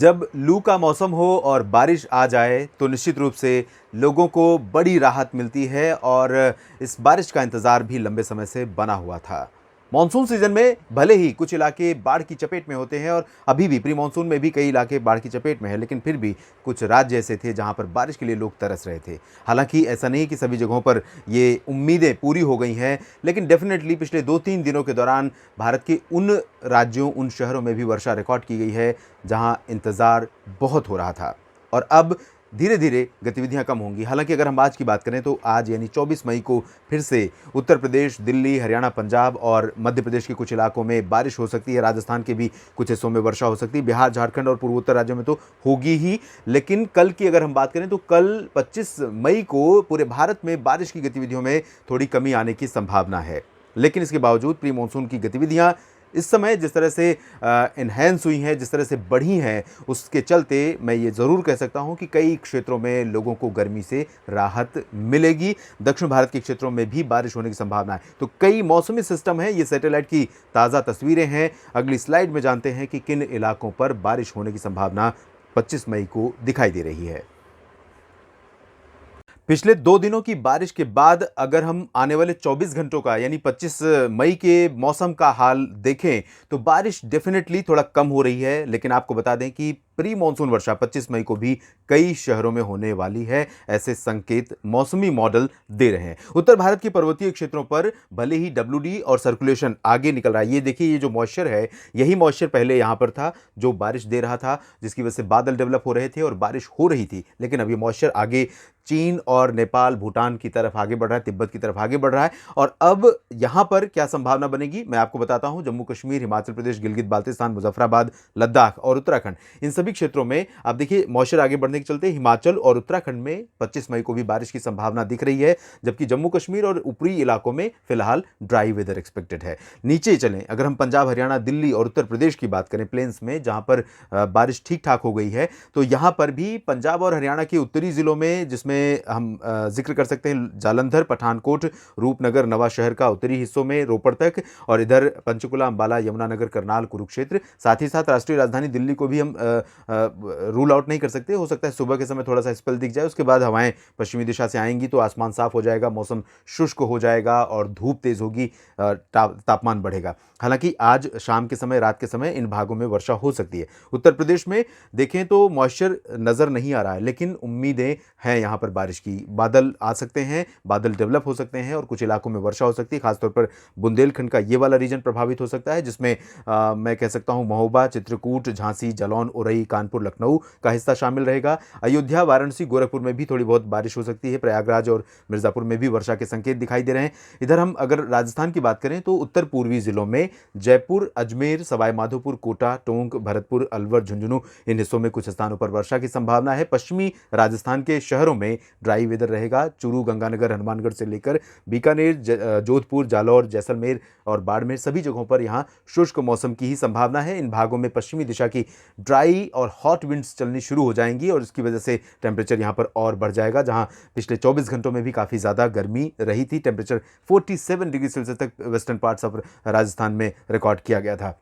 जब लू का मौसम हो और बारिश आ जाए तो निश्चित रूप से लोगों को बड़ी राहत मिलती है और इस बारिश का इंतज़ार भी लंबे समय से बना हुआ था। मॉनसून सीजन में भले ही कुछ इलाके बाढ़ की चपेट में होते हैं और अभी भी प्री मॉनसून में भी कई इलाके बाढ़ की चपेट में हैं, लेकिन फिर भी कुछ राज्य ऐसे थे जहां पर बारिश के लिए लोग तरस रहे थे। हालांकि ऐसा नहीं कि सभी जगहों पर ये उम्मीदें पूरी हो गई हैं, लेकिन डेफिनेटली पिछले 2-3 दिनों के दौरान भारत के उन राज्यों, उन शहरों में भी वर्षा रिकॉर्ड की गई है जहां इंतज़ार बहुत हो रहा था। और अब धीरे धीरे गतिविधियां कम होंगी। हालांकि अगर हम आज की बात करें तो आज यानी 24 मई को फिर से उत्तर प्रदेश, दिल्ली, हरियाणा, पंजाब और मध्य प्रदेश के कुछ इलाकों में बारिश हो सकती है। राजस्थान के भी कुछ हिस्सों में वर्षा हो सकती है। बिहार, झारखंड और पूर्वोत्तर राज्यों में तो होगी ही। लेकिन कल की अगर हम बात करें तो कल 25 मई को पूरे भारत में बारिश की गतिविधियों में थोड़ी कमी आने की संभावना है। लेकिन इसके बावजूद प्री मानसून की गतिविधियां इस समय जिस तरह से इन्हेंस हुई हैं, जिस तरह से बढ़ी हैं, उसके चलते मैं ये ज़रूर कह सकता हूँ कि कई क्षेत्रों में लोगों को गर्मी से राहत मिलेगी। दक्षिण भारत के क्षेत्रों में भी बारिश होने की संभावना है। तो कई मौसमी सिस्टम हैं, ये सैटेलाइट की ताज़ा तस्वीरें हैं। अगली स्लाइड में जानते हैं कि किन इलाकों पर बारिश होने की संभावना 25 मई को दिखाई दे रही है। पिछले 2 दिनों की बारिश के बाद अगर हम आने वाले 24 घंटों का यानी 25 मई के मौसम का हाल देखें तो बारिश डेफिनेटली थोड़ा कम हो रही है। लेकिन आपको बता दें कि प्री मॉनसून वर्षा 25 मई को भी कई शहरों में होने वाली है, ऐसे संकेत मौसमी मॉडल दे रहे हैं। उत्तर भारत के पर्वतीय क्षेत्रों पर भले ही डब्ल्यूडी और सर्कुलेशन आगे निकल रहा है। ये देखिए, ये जो मॉइस्चर है, यही मॉइस्चर पहले यहां पर था जो बारिश दे रहा था, जिसकी वजह से बादल डेवलप हो रहे थे और बारिश हो रही थी। लेकिन अब ये मॉइस्चर आगे चीन और नेपाल, भूटान की तरफ आगे बढ़ रहा है, तिब्बत की तरफ आगे बढ़ रहा है। और अब यहां पर क्या संभावना बनेगी मैं आपको बताता हूं। जम्मू कश्मीर, हिमाचल प्रदेश, गिलगित बाल्टिस्तान, मुजफ्फराबाद, लद्दाख और उत्तराखंड, इन सभी क्षेत्रों में आप देखिए मॉइस्चर आगे बढ़ने के चलते हिमाचल और उत्तराखंड में 25 मई को भी बारिश की संभावना दिख रही है। जबकि जम्मू कश्मीर और ऊपरी इलाकों में फिलहाल ड्राई वेदर एक्सपेक्टेड है। नीचे चलें, अगर हम पंजाब, हरियाणा, दिल्ली और उत्तर प्रदेश की बात करें, प्लेन्स में जहां पर बारिश ठीक ठाक हो गई है, तो यहां पर भी पंजाब और हरियाणा के उत्तरी जिलों में, जिसमें हम जिक्र कर सकते हैं जालंधर, पठानकोट, रूपनगर, नवा शहर का उत्तरी हिस्सों में रोपड़ तक, और इधर पंचकुला, अंबाला, यमुनानगर, करनाल, कुरुक्षेत्र, साथ ही साथ राष्ट्रीय राजधानी दिल्ली को भी हम रूल आउट नहीं कर सकते। हो सकता है सुबह के समय थोड़ा सा स्पेल दिख जाए, उसके बाद हवाएं पश्चिमी दिशा से आएंगी तो आसमान साफ हो जाएगा, मौसम शुष्क हो जाएगा और धूप तेज होगी, तापमान बढ़ेगा। हालांकि आज शाम के समय, रात के समय इन भागों में वर्षा हो सकती है। उत्तर प्रदेश में देखें तो मॉइस्चर नजर नहीं आ रहा है, लेकिन उम्मीदें हैं यहां पर बारिश की। बादल आ सकते हैं, बादल डेवलप हो सकते हैं और कुछ इलाकों में वर्षा हो सकती है। खासतौर पर बुंदेलखंड का ये वाला रीजन प्रभावित हो सकता है, जिसमें मैं कह सकता हूं महोबा, चित्रकूट, झांसी, जालौन, उरई, कानपुर, लखनऊ का हिस्सा शामिल रहेगा। अयोध्या, वाराणसी, गोरखपुर में भी थोड़ी बहुत बारिश हो सकती है। प्रयागराज और मिर्जापुर में भी वर्षा के संकेत दिखाई दे रहे हैं। इधर हम अगर राजस्थान की बात करें तो उत्तर पूर्वी जिलों में जयपुर, अजमेर, सवाई माधोपुर, कोटा, टोंक, भरतपुर, अलवर, झुंझुनू, इन हिस्सों में कुछ स्थानों पर वर्षा की संभावना है। पश्चिमी राजस्थान के शहरों में ड्राई वेदर रहेगा। चूरू, गंगानगर, हनुमानगढ़ से लेकर बीकानेर, जोधपुर, जालौर, जैसलमेर और बाड़मेर, सभी जगहों पर यहां शुष्क मौसम की ही संभावना है। इन भागों में पश्चिमी दिशा की ड्राई और हॉट विंड्स चलनी शुरू हो जाएंगी और इसकी वजह से टेम्परेचर यहां पर और बढ़ जाएगा। जहां पिछले 24 घंटों में भी काफी ज्यादा गर्मी रही थी, टेम्परेचर 47 डिग्री सेल्सियस तक वेस्टर्न पार्ट्स ऑफ राजस्थान में रिकॉर्ड किया गया था।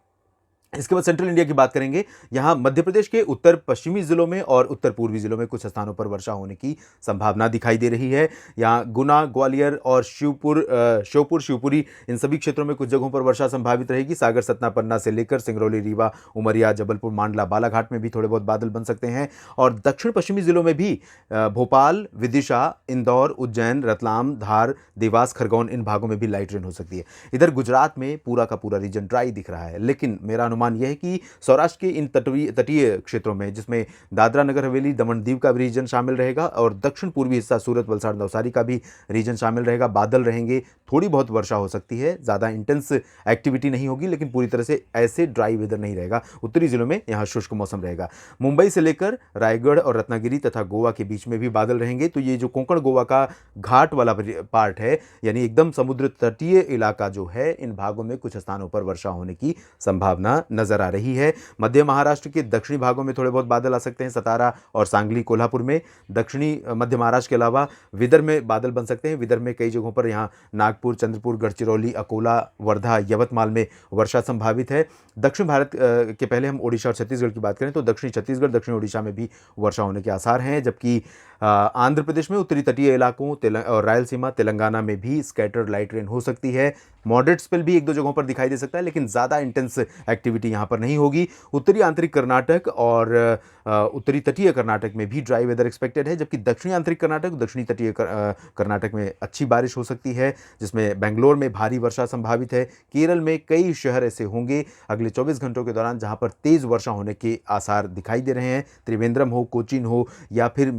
इसके बाद सेंट्रल इंडिया की बात करेंगे। यहां मध्य प्रदेश के उत्तर पश्चिमी जिलों में और उत्तर पूर्वी जिलों में कुछ स्थानों पर वर्षा होने की संभावना दिखाई दे रही है। यहां गुना, ग्वालियर और श्योपुर, शिवपुरी, इन सभी क्षेत्रों में कुछ जगहों पर वर्षा संभावित रहेगी। सागर, सतना, पन्ना से लेकर सिंगरौली, रीवा, उमरिया, जबलपुर, मांडला, बालाघाट में भी थोड़े बहुत बादल बन सकते हैं। और दक्षिण पश्चिमी जिलों में भी भोपाल, विदिशा, इंदौर, उज्जैन, रतलाम, धार, देवास, खरगोन, इन भागों में भी लाइट रेन हो सकती है। इधर गुजरात में पूरा का पूरा रीजन ड्राई दिख रहा है, लेकिन मेरा अनुमान यह है कि सौराष्ट्र के इन तटीय क्षेत्रों में, जिसमें दादरा नगर हवेली, दमन दीव का भी रीजन शामिल रहेगा और दक्षिण पूर्वी हिस्सा सूरत, वलसाड़, नवसारी का भी रीजन शामिल रहेगा, बादल रहेंगे, थोड़ी बहुत वर्षा हो सकती है, ज्यादा इंटेंस एक्टिविटी नहीं होगी, लेकिन पूरी तरह से ऐसे ड्राई वेदर नहीं रहेगा। उत्तरी जिलों में यहां शुष्क मौसम रहेगा। मुंबई से लेकर रायगढ़ और रत्नागिरी तथा गोवा के बीच में भी बादल रहेंगे। तो ये जो कोंकण गोवा का घाट वाला पार्ट है, यानी एकदम समुद्र तटीय इलाका जो है, इन भागों में कुछ स्थानों पर वर्षा होने की संभावना नजर आ रही है। मध्य महाराष्ट्र के दक्षिणी भागों में थोड़े बहुत बादल आ सकते हैं, सतारा और सांगली कोल्हापुर में। दक्षिणी मध्य महाराष्ट्र के अलावा विदर्भ में बादल बन सकते हैं। विदर्भ में कई जगहों पर यहाँ नागपुर, चंद्रपुर, गढ़चिरौली, अकोला, वर्धा, यवतमाल में वर्षा संभावित है। दक्षिण भारत के पहले हम ओडिशा और छत्तीसगढ़ की बात करें तो दक्षिणी छत्तीसगढ़, दक्षिणी ओडिशा में भी वर्षा होने के आसार हैं, जबकि आंध्र प्रदेश में उत्तरी तटीय इलाकों और रायलसीमा, तेलंगाना में भी स्कैटर्ड लाइट रेन हो सकती है। मॉडरेट स्पेल भी एक दो जगहों पर दिखाई दे सकता है, लेकिन ज़्यादा इंटेंस एक्टिविटी यहाँ पर नहीं होगी। उत्तरी आंतरिक कर्नाटक और उत्तरी तटीय कर्नाटक में भी ड्राई वेदर एक्सपेक्टेड है, जबकि दक्षिणी आंतरिक कर्नाटक, दक्षिणी तटीय कर्नाटक में अच्छी बारिश हो सकती है, जिसमें बेंगलोर में भारी वर्षा संभावित है। केरल में कई शहर ऐसे होंगे अगले 24 घंटों के दौरान जहाँ पर तेज़ वर्षा होने के आसार दिखाई दे रहे हैं। त्रिवेंद्रम हो, कोचीन हो या फिर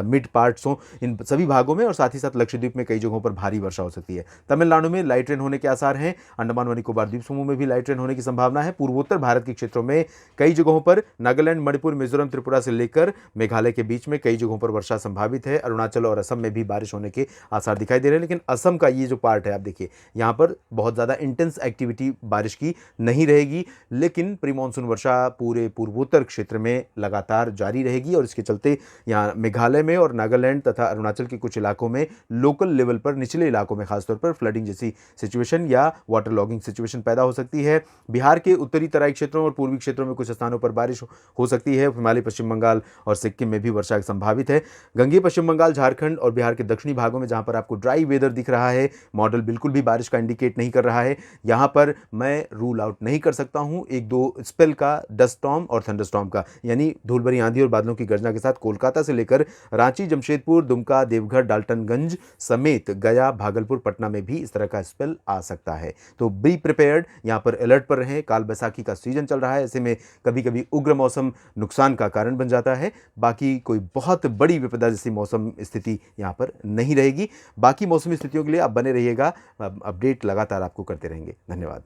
मिड पार्ट्स हो, इन सभी भागों में और साथ ही साथ लक्षद्वीप में कई जगहों पर भारी वर्षा हो सकती है। तमिलनाडु में लाइट रेन होने के आसार हैं। अंडमान व निकोबार द्वीप समूह में भी लाइट रेन होने की संभावना है। पूर्वोत्तर भारत के क्षेत्रों में कई जगहों पर, नागालैंड, मणिपुर, मिजोरम, त्रिपुरा से लेकर मेघालय के बीच में कई जगहों पर वर्षा संभावित है। अरुणाचल और असम में भी बारिश होने के आसार दिखाई दे रहे हैं, लेकिन असम का ये जो पार्ट है, आप देखिए यहाँ पर बहुत ज़्यादा इंटेंस एक्टिविटी बारिश की नहीं रहेगी, लेकिन प्री मानसून वर्षा पूरे पूर्वोत्तर क्षेत्र में लगातार जारी रहेगी और इसके चलते यहाँ मेघालय में और नागालैंड तथा अरुणाचल के कुछ इलाकों में लोकल लेवल पर, निचले इलाकों में खासतौर पर फ्लडिंग जैसी सिचुएशन या वाटर लॉगिंग सिचुएशन पैदा हो सकती है। बिहार के उत्तरी तराई क्षेत्रों और पूर्वी क्षेत्रों में कुछ स्थानों पर बारिश हो सकती है। हिमालय, पश्चिम बंगाल और सिक्किम में भी वर्षा संभावित है। गंगे, पश्चिम बंगाल, झारखंड और बिहार के दक्षिणी भागों में जहां पर आपको ड्राई वेदर दिख रहा है, मॉडल बिल्कुल भी बारिश का इंडिकेट नहीं कर रहा है, यहां पर मैं रूल आउट नहीं कर सकता हूं एक दो स्पेल का, डस्ट स्टॉर्म और थंडरस्टॉर्म का, यानी धूल भरी आंधी और बादलों की गर्जना के साथ कोलकाता से लेकर रांची, जमशेदपुर, दुमका, देवघर, डाल्टनगंज समेत गया, भागलपुर, पटना में भी इस तरह का स्पेल आ सकता है। तो बी प्रिपेयर्ड, यहां पर अलर्ट पर रहें। काल बैसाखी का सीजन चल रहा है, ऐसे में कभी कभी उग्र मौसम नुकसान का कारण बन जाता है। बाकी कोई बहुत बड़ी विपदा जैसी मौसम स्थिति यहां पर नहीं रहेगी। बाकी मौसमी स्थितियों के लिए आप बने रहिएगा, अपडेट लगातार आपको करते रहेंगे। धन्यवाद।